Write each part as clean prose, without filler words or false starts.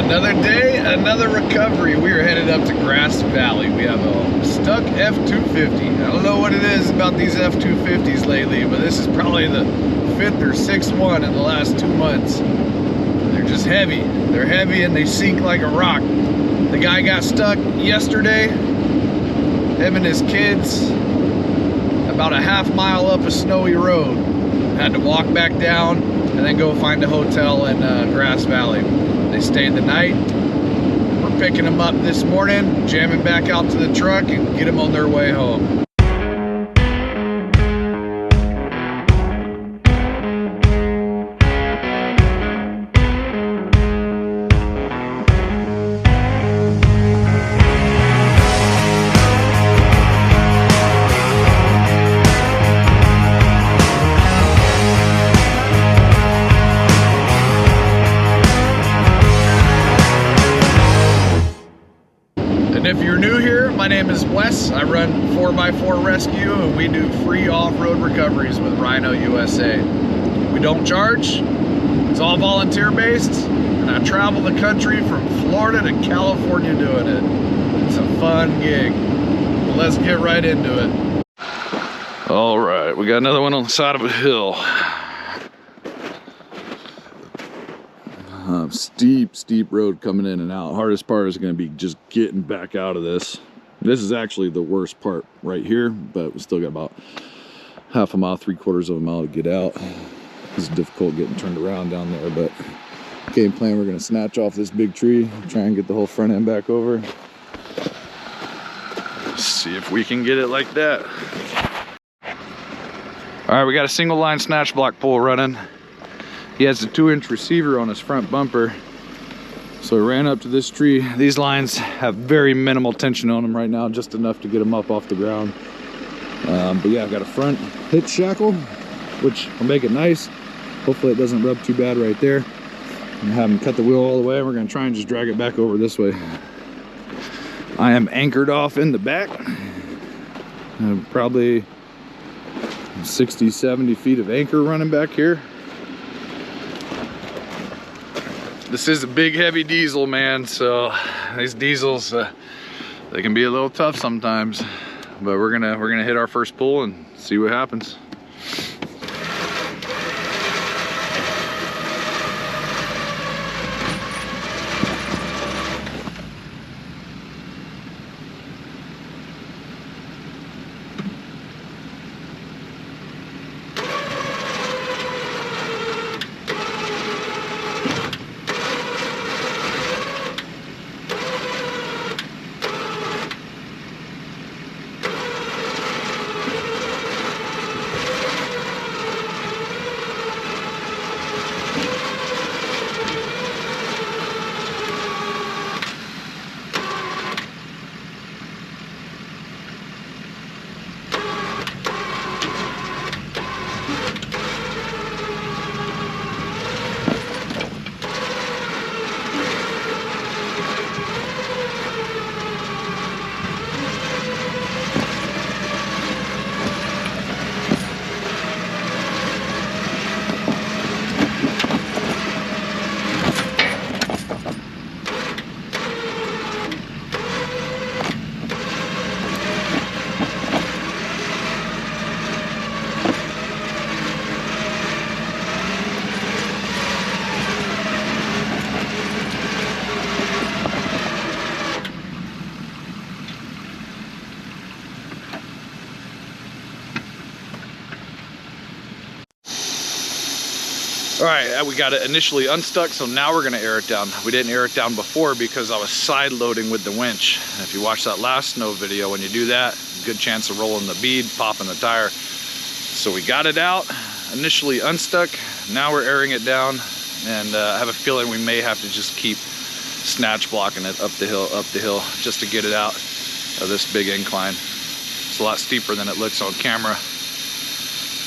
Another day, another recovery. We are headed up to Grass Valley. We have a stuck F-250. I don't know what it is about these F-250s lately, but this is probably the 5th or 6th one in the last 2 months. They're just heavy. They're heavy and they sink like a rock. The guy got stuck yesterday, him and his kids, about a half-mile up a snowy road. Had to walk back down and then go find a hotel in Grass Valley. They stayed the night. We're picking them up this morning, jamming back out to the truck and get them on their way home. And if you're new here, my name is Wes. I run 4x4 Rescue and we do free off-road recoveries with Rhino USA. We don't charge, it's all volunteer based, and I travel the country from Florida to California doing it. It's a fun gig. But let's get right into it. All right, we got another one on the side of a hill. Steep road coming in and out. Hardest part is going to be just getting back out of this. This is actually the worst part right here, but we still got about half a mile, 3/4 of a mile to get out. It's difficult getting turned around down there, but game plan, we're going to snatch off this big tree, try and get the whole front end back over. See if we can get it like that. All right, we got a single line snatch block pull running. He has a 2-inch receiver on his front bumper. So I ran up to this tree. These lines have very minimal tension on them right now, just enough to get them up off the ground. But yeah, I've got a front hitch shackle, which will make it nice. Hopefully it doesn't rub too bad right there. I'm gonna have him cut the wheel all the way. We're gonna try and just drag it back over this way. I am anchored off in the back. Probably 60, 70 feet of anchor running back here. This is a big heavy diesel, man, so these diesels they can be a little tough sometimes, but we're gonna hit our first pull and see what happens. All right, we got it initially unstuck, so now we're gonna air it down. We didn't air it down before because I was side loading with the winch. And if you watch that last snow video, when you do that, good chance of rolling the bead, popping the tire. So we got it out, initially unstuck. Now we're airing it down, and I have a feeling we may have to just keep snatch blocking it up the hill, just to get it out of this big incline. It's a lot steeper than it looks on camera.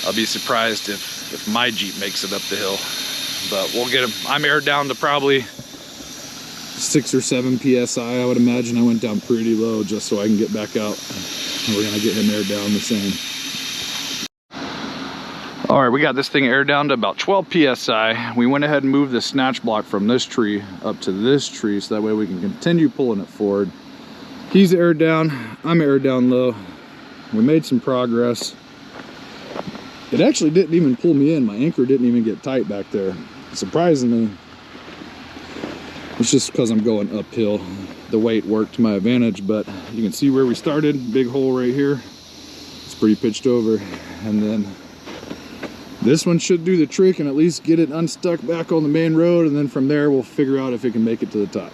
I'll be surprised if my Jeep makes it up the hill, but we'll get him. I'm aired down to probably 6 or 7 PSI. I would imagine I went down pretty low just so I can get back out. And we're gonna get him aired down the same. All right, we got this thing aired down to about 12 psi. We went ahead and moved the snatch block from this tree up to this tree so that way we can continue pulling it forward. He's aired down, I'm aired down low. We made some progress. It actually didn't even pull me in. My anchor didn't even get tight back there. Surprisingly, it's just because I'm going uphill. The weight worked to my advantage, but you can see where we started. Big hole right here. It's pretty pitched over. And then this one should do the trick and at least get it unstuck back on the main road. And then from there, we'll figure out if it can make it to the top.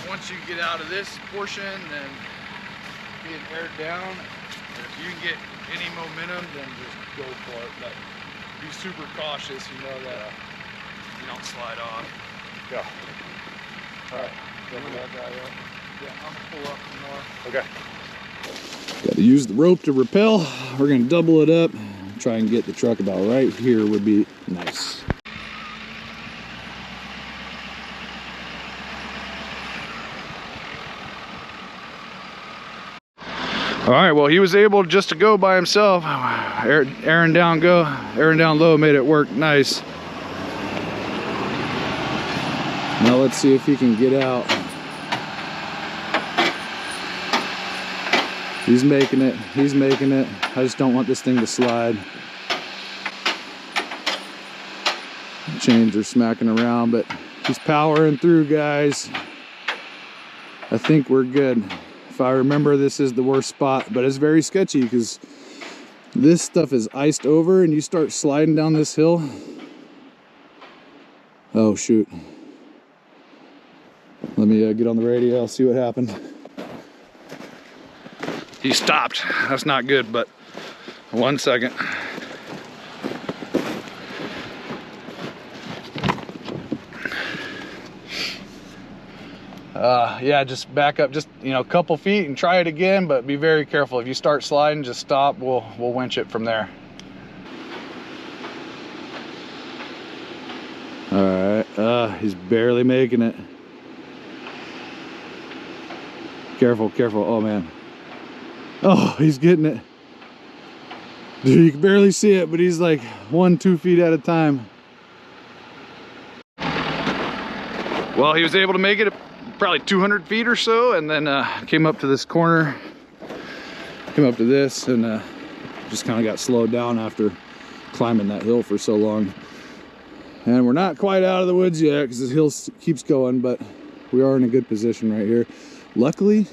Once you get out of this portion, then being aired down, if you can get any momentum, then just go for it. But be super cautious, you know, that you don't slide off. Yeah. All right. Yeah, I'm gonna pull up some more. Okay. Got to use the rope to rappel. We're gonna double it up. Try and get the truck about right here would be nice. All right, well, he was able just to go by himself. Airing down low made it work nice. Now let's see if he can get out. He's making it, I just don't want this thing to slide. Chains are smacking around, but he's powering through, guys. I think we're good. If I remember, this is the worst spot, but it's very sketchy because this stuff is iced over and you start sliding down this hill. Oh shoot. Let me get on the radio, I'll see what happened. He stopped. That's not good, but 1 second. Yeah, just back up just, you know, a couple feet and try it again, but be very careful. If you start sliding, just stop. We'll winch it from there. All right, he's barely making it. Careful, careful. Oh man. Oh, he's getting it. Dude, you can barely see it, but he's like 1-2 feet at a time. Well, he was able to make it probably 200 feet or so, and then came up to this corner, came up to this, and just kind of got slowed down after climbing that hill for so long. And we're not quite out of the woods yet because this hill keeps going, but we are in a good position right here. Luckily,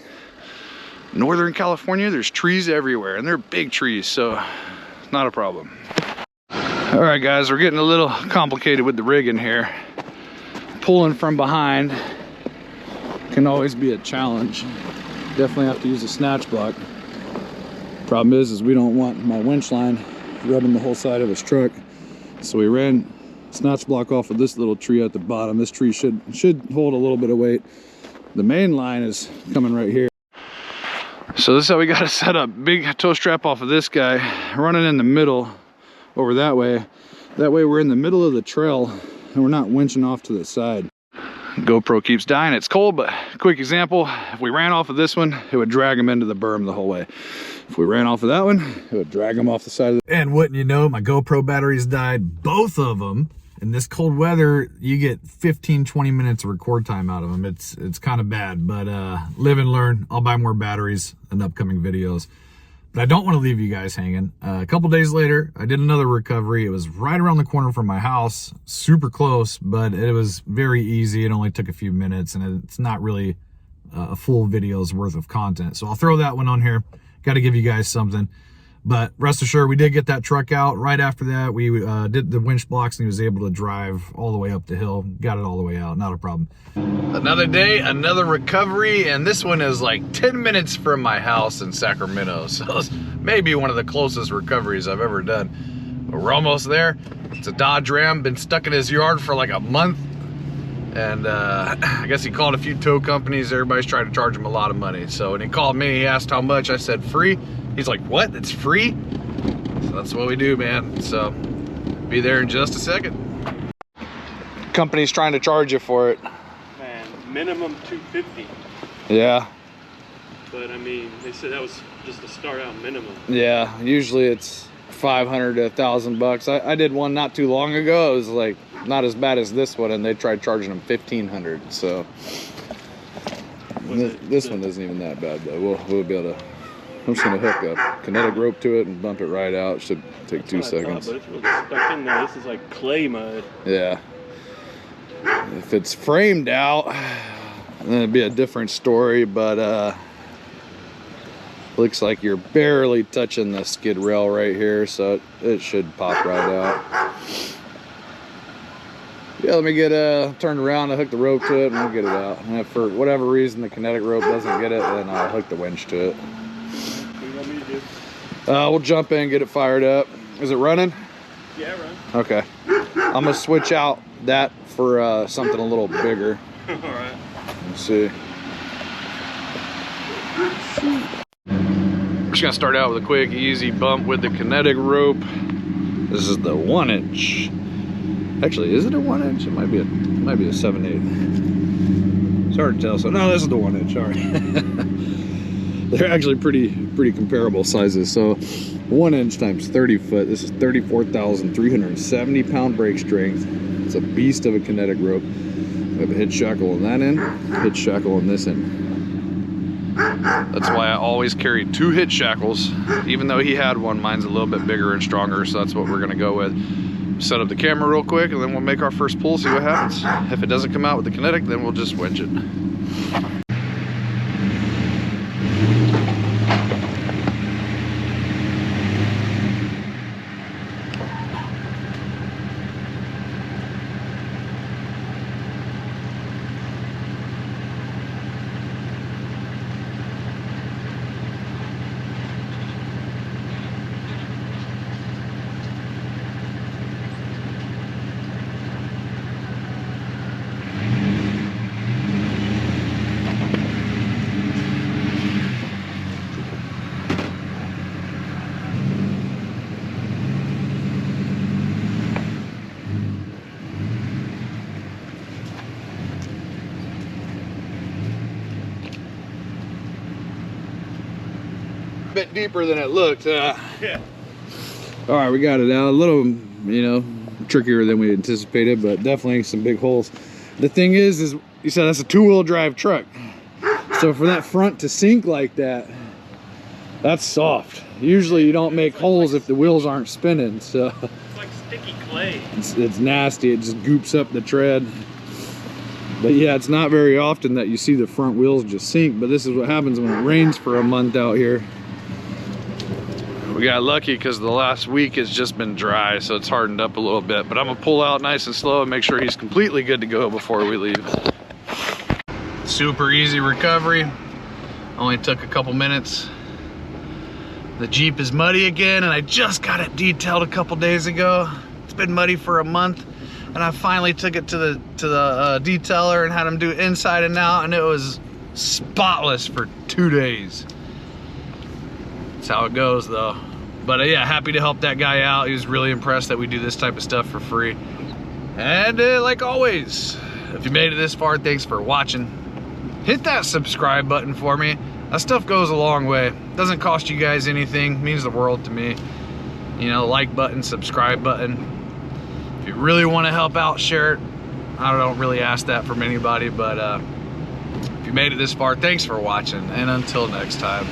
Northern California, there's trees everywhere, and they're big trees, so not a problem. All right, guys, we're getting a little complicated with the rigging here. Pulling from behind can always be a challenge. Definitely have to use a snatch block. Problem is we don't want my winch line rubbing the whole side of his truck. So we ran snatch block off of this little tree at the bottom. This tree should hold a little bit of weight. The main line is coming right here. So this is how we got to set up. Big tow strap off of this guy, running in the middle over that way. That way we're in the middle of the trail and we're not winching off to the side. GoPro keeps dying. It's cold, but quick example. If we ran off of this one, it would drag him into the berm the whole way. If we ran off of that one, it would drag him off the side of the... And wouldn't you know, my GoPro batteries died, both of them. In this cold weather, you get 15-20 minutes of record time out of them. It's kind of bad, but live and learn. I'll buy more batteries in upcoming videos. But I don't want to leave you guys hanging. A couple days later, I did another recovery. It was right around the corner from my house, super close, but it was very easy. It only took a few minutes, and it's not really a full video's worth of content. So I'll throw that one on here. Got to give you guys something. But rest assured, we did get that truck out. Right after that, we did the winch blocks, and he was able to drive all the way up the hill. Got it all the way out, not a problem. Another day, another recovery, and this one is like 10 minutes from my house in Sacramento. So it's maybe one of the closest recoveries I've ever done. But we're almost there. It's a Dodge Ram, been stuck in his yard for like a month. And I guess he called a few tow companies. Everybody's trying to charge him a lot of money. So when he called me, he asked how much. I said free. He's like, what? It's free? So that's what we do, man. So be there in just a second. Company's trying to charge you for it. Man, minimum $250. Yeah. But I mean, they said that was just a start out minimum. Yeah, usually it's 500 to 1,000 bucks. I did one not too long ago. It was like not as bad as this one, and they tried charging them 1,500. So this one isn't even that bad though. We'll be able to. I'm just gonna hook a kinetic rope to it and bump it right out. It should take 2 seconds. But it's really stuck in there. This is like clay mud. Yeah. If it's framed out, then it'd be a different story. But looks like you're barely touching the skid rail right here, so it should pop right out. Yeah, let me get turned around and hook the rope to it, and we'll get it out. And if for whatever reason the kinetic rope doesn't get it, then I'll hook the winch to it. We'll jump in, get it fired up. Is it running? Yeah, run. Okay. I'm gonna switch out that for something a little bigger. All right. Let's see. We're just gonna start out with a quick, easy bump with the kinetic rope. This is the 1-inch. Actually, is it a 1-inch? It might be a 7/8. It's hard to tell. So no, this is the 1-inch. All right. They're actually pretty comparable sizes. So 1-inch times 30 foot. This is 34,370 pound brake strength. It's a beast of a kinetic rope. We have a hitch shackle on that end, hitch shackle on this end. That's why I always carry 2 hitch shackles. Even though he had one, mine's a little bit bigger and stronger, so that's what we're gonna go with. Set up the camera real quick, and then we'll make our first pull, see what happens. If it doesn't come out with the kinetic, then we'll just winch it. Bit deeper than it looked. Yeah. All right, we got it out. A little, you know, trickier than we anticipated, but definitely some big holes. The thing is you said that's a 2-wheel drive truck. So for that front to sink like that, that's soft. Usually you don't make holes if the wheels aren't spinning. So it's like sticky clay. It's nasty. It just goops up the tread. But yeah, it's not very often that you see the front wheels just sink, but this is what happens when it rains for a month out here. We got lucky because the last week has just been dry, so it's hardened up a little bit. But I'm gonna pull out nice and slow and make sure he's completely good to go before we leave. Super easy recovery. Only took a couple minutes. The Jeep is muddy again, and I just got it detailed a couple days ago. It's been muddy for a month, and I finally took it to the detailer and had him do inside and out, and it was spotless for 2 days. That's how it goes, though. But yeah, happy to help that guy out. He was really impressed that we do this type of stuff for free. And like always, if you made it this far, thanks for watching. Hit that subscribe button for me. That stuff goes a long way. Doesn't cost you guys anything. Means the world to me. You know, like button, subscribe button. If you really want to help out, share it. I don't really ask that from anybody, but if you made it this far, thanks for watching. And until next time.